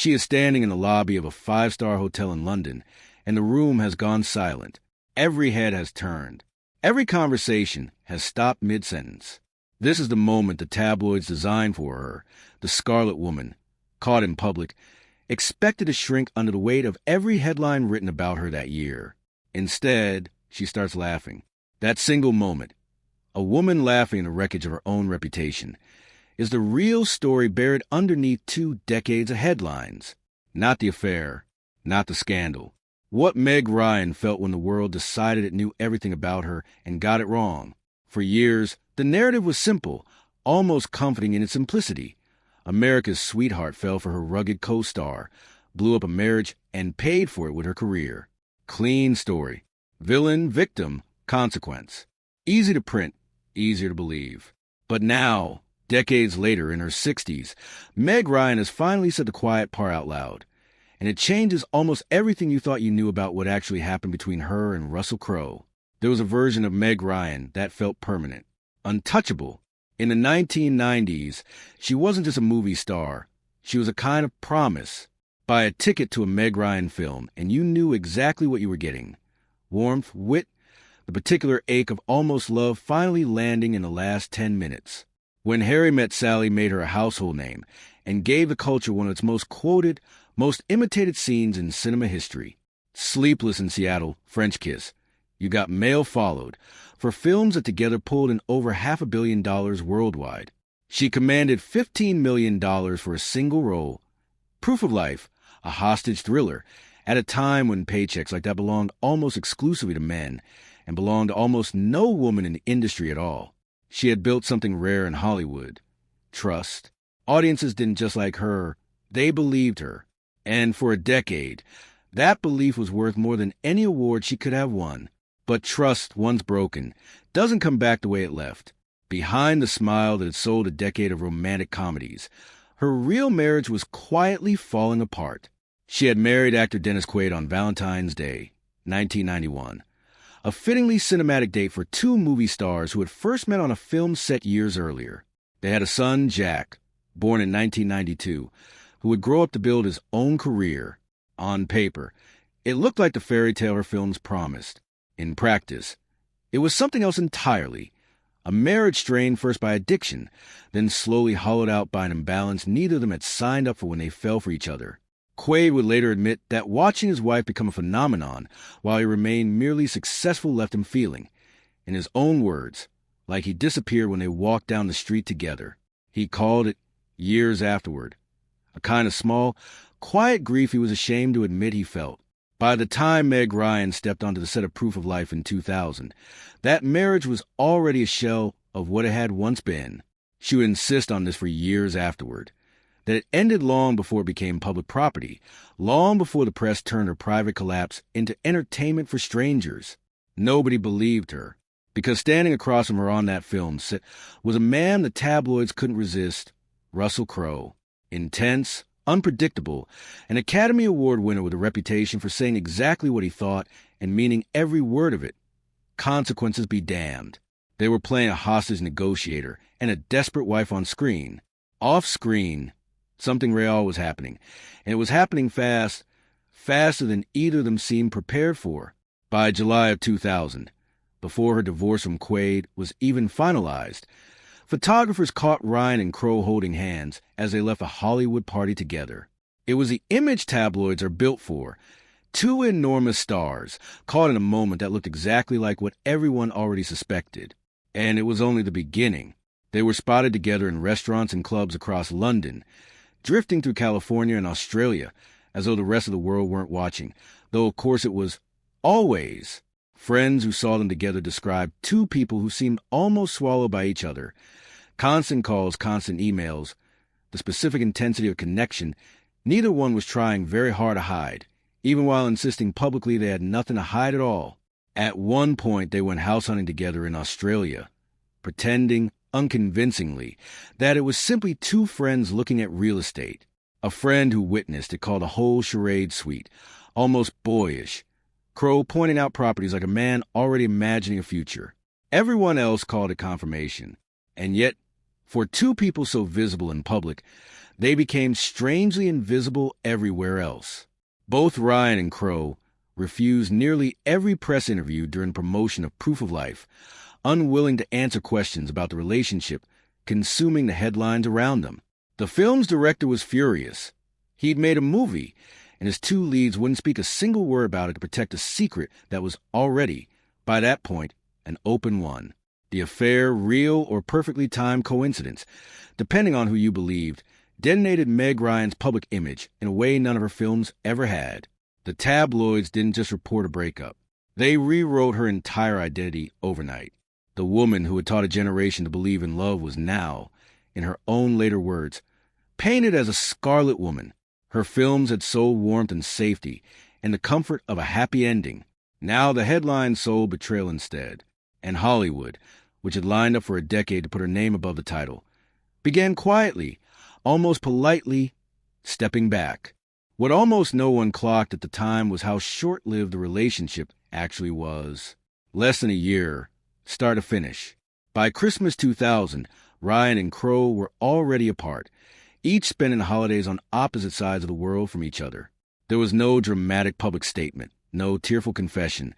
She is standing in the lobby of a five-star hotel in London, and the room has gone silent. Every head has turned. Every conversation has stopped mid-sentence. This is the moment the tabloids designed for her, the Scarlet Woman, caught in public, expected to shrink under the weight of every headline written about her that year. Instead, she starts laughing. That single moment, a woman laughing in the wreckage of her own reputation, is the real story buried underneath 2 decades of headlines. Not the affair, not the scandal. What Meg Ryan felt when the world decided it knew everything about her and got it wrong. For years, the narrative was simple, almost comforting in its simplicity. America's sweetheart fell for her rugged co-star, blew up a marriage, and paid for it with her career. Clean story. Villain, victim, consequence. Easy to print, easier to believe. But now, decades later, in her 60s, Meg Ryan has finally said the quiet part out loud. And it changes almost everything you thought you knew about what actually happened between her and Russell Crowe. There was a version of Meg Ryan that felt permanent, untouchable. In the 1990s, she wasn't just a movie star. She was a kind of promise. Buy a ticket to a Meg Ryan film, and you knew exactly what you were getting. Warmth, wit, the particular ache of almost love finally landing in the last 10 minutes. When Harry Met Sally made her a household name and gave the culture one of its most quoted, most imitated scenes in cinema history. Sleepless in Seattle, French Kiss. You got mail followed for films that together pulled in over $500 million worldwide. She commanded $15 million for a single role. Proof of Life, a hostage thriller, at a time when paychecks like that belonged almost exclusively to men and belonged to almost no woman in the industry at all. She had built something rare in Hollywood. Trust. Audiences didn't just like her, they believed her. And for a decade, that belief was worth more than any award she could have won. But trust, once broken, doesn't come back the way it left. Behind the smile that had sold a decade of romantic comedies, her real marriage was quietly falling apart. She had married actor Dennis Quaid on Valentine's Day, 1991. A fittingly cinematic date for 2 movie stars who had first met on a film set years earlier. They had a son, Jack, born in 1992, who would grow up to build his own career. On paper, it looked like the fairy tale her films promised. In practice, it was something else entirely. A marriage strained first by addiction, then slowly hollowed out by an imbalance neither of them had signed up for when they fell for each other. Quaid would later admit that watching his wife become a phenomenon while he remained merely successful left him feeling, in his own words, like he disappeared when they walked down the street together. He called it, years afterward, a kind of small, quiet grief he was ashamed to admit he felt. By the time Meg Ryan stepped onto the set of Proof of Life in 2000, that marriage was already a shell of what it had once been. She would insist on this for years afterward, that it ended long before it became public property, long before the press turned her private collapse into entertainment for strangers. Nobody believed her, because standing across from her on that film set was a man the tabloids couldn't resist, Russell Crowe. Intense, unpredictable, an Academy Award winner with a reputation for saying exactly what he thought and meaning every word of it. Consequences be damned. They were playing a hostage negotiator and a desperate wife on screen. Off screen, something real was happening, and it was happening fast, faster than either of them seemed prepared for. By July of 2000, before her divorce from Quaid was even finalized, photographers caught Ryan and Crowe holding hands as they left a Hollywood party together. It was the image tabloids are built for. 2 enormous stars, caught in a moment that looked exactly like what everyone already suspected. And it was only the beginning. They were spotted together in restaurants and clubs across London, drifting through California and Australia, as though the rest of the world weren't watching, though of course it was always. Friends who saw them together described 2 people who seemed almost swallowed by each other. Constant calls, constant emails, the specific intensity of connection, neither one was trying very hard to hide, even while insisting publicly they had nothing to hide at all. At one point, they went house hunting together in Australia, pretending, unconvincingly, that it was simply 2 friends looking at real estate. A friend who witnessed it called a whole charade sweet, almost boyish. Crowe pointing out properties like a man already imagining a future. Everyone else called it confirmation. And yet, For two people so visible in public, they became strangely invisible everywhere else. Both Ryan and Crowe refused nearly every press interview during promotion of Proof of Life, unwilling to answer questions about the relationship consuming the headlines around them. The film's director was furious. He'd made a movie, and his two leads wouldn't speak a single word about it to protect a secret that was already, by that point, an open one. The affair, real or perfectly timed coincidence, depending on who you believed, detonated Meg Ryan's public image in a way none of her films ever had. The tabloids didn't just report a breakup. They rewrote her entire identity overnight. The woman who had taught a generation to believe in love was now, in her own later words, painted as a scarlet woman. Her films had sold warmth and safety and the comfort of a happy ending. Now the headlines sold betrayal instead. And Hollywood, which had lined up for a decade to put her name above the title, began quietly, almost politely, stepping back. What almost no one clocked at the time was how short-lived the relationship actually was. Less than a year, start to finish. By Christmas 2000, Ryan and Crowe were already apart, each spending the holidays on opposite sides of the world from each other. There was no dramatic public statement, no tearful confession,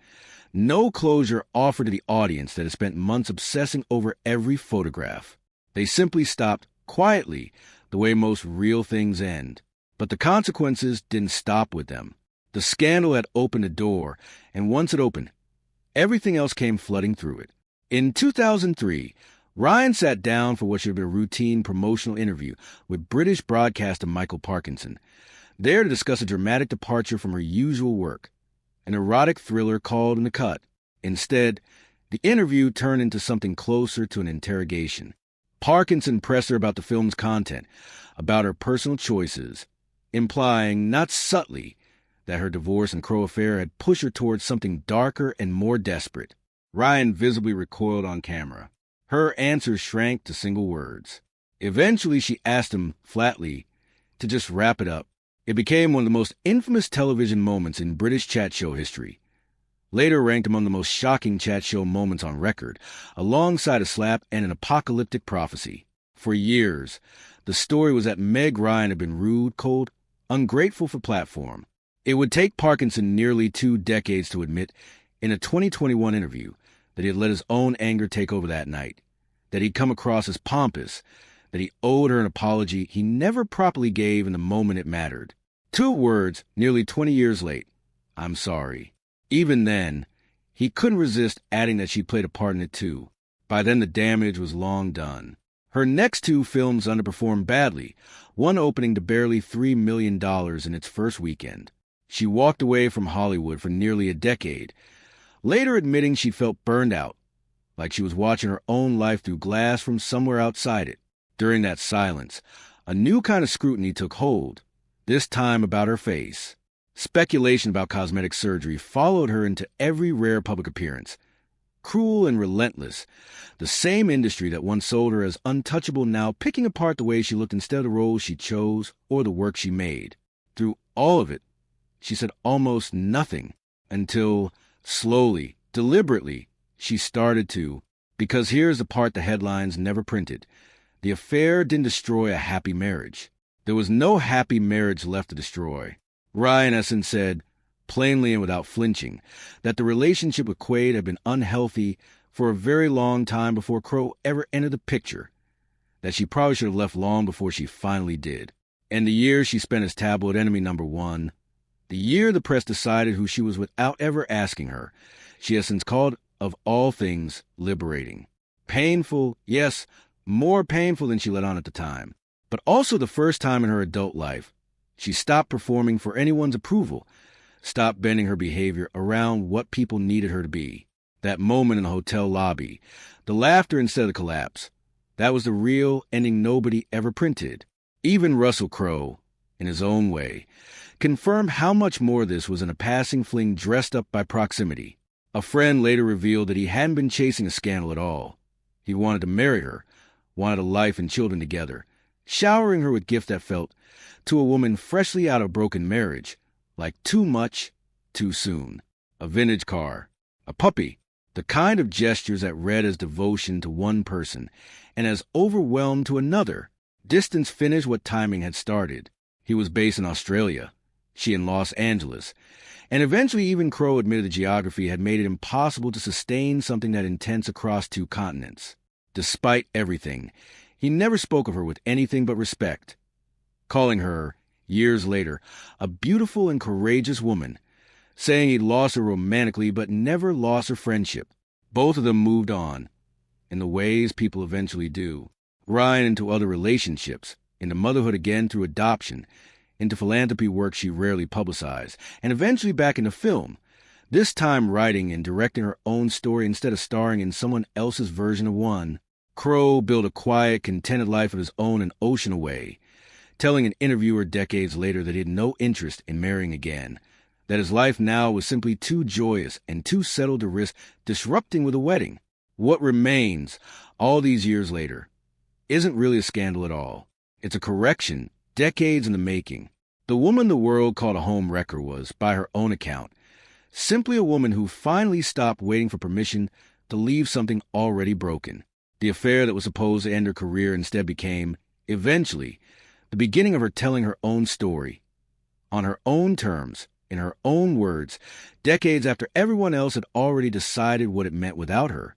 no closure offered to the audience that had spent months obsessing over every photograph. They simply stopped quietly, the way most real things end. But the consequences didn't stop with them. The scandal had opened a door, and once it opened, everything else came flooding through it. In 2003, Ryan sat down for what should have been a routine promotional interview with British broadcaster Michael Parkinson, there to discuss a dramatic departure from her usual work, an erotic thriller called In the Cut. Instead, the interview turned into something closer to an interrogation. Parkinson pressed her about the film's content, about her personal choices, implying, not subtly, that her divorce and Crowe affair had pushed her towards something darker and more desperate. Ryan visibly recoiled on camera. Her answers shrank to single words. Eventually, she asked him flatly to just wrap it up. It became one of the most infamous television moments in British chat show history. Later ranked among the most shocking chat show moments on record, alongside a slap and an apocalyptic prophecy. For years, the story was that Meg Ryan had been rude, cold, ungrateful for platform. It would take Parkinson nearly 2 decades to admit, in a 2021 interview, that he had let his own anger take over that night, that he'd come across as pompous, that he owed her an apology he never properly gave in the moment it mattered. 2 words, nearly 20 years late: I'm sorry. Even then, he couldn't resist adding that she played a part in it too. By then the damage was long done. Her next 2 films underperformed badly, one opening to barely $3 million in its first weekend. She walked away from Hollywood for nearly a decade, later admitting she felt burned out, like she was watching her own life through glass from somewhere outside it. During that silence, a new kind of scrutiny took hold, this time about her face. Speculation about cosmetic surgery followed her into every rare public appearance. Cruel and relentless, the same industry that once sold her as untouchable now picking apart the way she looked instead of the roles she chose or the work she made. Through all of it, she said almost nothing until, slowly, deliberately, she started to. Because here's the part the headlines never printed. The affair didn't destroy a happy marriage. There was no happy marriage left to destroy. Ryan Essen said, plainly and without flinching, that the relationship with Quaid had been unhealthy for a very long time before Crowe ever entered the picture, that she probably should have left long before she finally did. And the year she spent as tabloid enemy number 1, the year the press decided who she was without ever asking her, she has since called, of all things, liberating. Painful, yes, more painful than she let on at the time, but also the first time in her adult life. She stopped performing for anyone's approval, stopped bending her behavior around what people needed her to be. That moment in the hotel lobby, the laughter instead of the collapse, that was the real ending nobody ever printed. Even Russell Crowe, in his own way, confirmed how much more of this was in a passing fling dressed up by proximity. A friend later revealed that he hadn't been chasing a scandal at all. He wanted to marry her, wanted a life and children together, showering her with gifts that felt, to a woman freshly out of a broken marriage, like too much, too soon. A vintage car, a puppy, The kind of gestures that read as devotion to one person and as overwhelmed to another. Distance finished what timing had started. He was based in Australia, she in Los Angeles, and eventually even Crowe admitted the geography had made it impossible to sustain something that intense across 2 continents. Despite everything, he never spoke of her with anything but respect, calling her, years later, a beautiful and courageous woman, saying he'd lost her romantically but never lost her friendship. Both of them moved on, in the ways people eventually do. Ryan into other relationships, into motherhood again through adoption, into philanthropy work she rarely publicized, and eventually back into film, this time writing and directing her own story instead of starring in someone else's version of one. Crowe built a quiet, contented life of his own an ocean away, telling an interviewer decades later that he had no interest in marrying again, that his life now was simply too joyous and too settled to risk disrupting with a wedding. What remains, all these years later, isn't really a scandal at all. It's a correction, decades in the making. The woman the world called a home wrecker was, by her own account, simply a woman who finally stopped waiting for permission to leave something already broken. The affair that was supposed to end her career instead became, eventually, the beginning of her telling her own story, on her own terms, in her own words, decades after everyone else had already decided what it meant without her.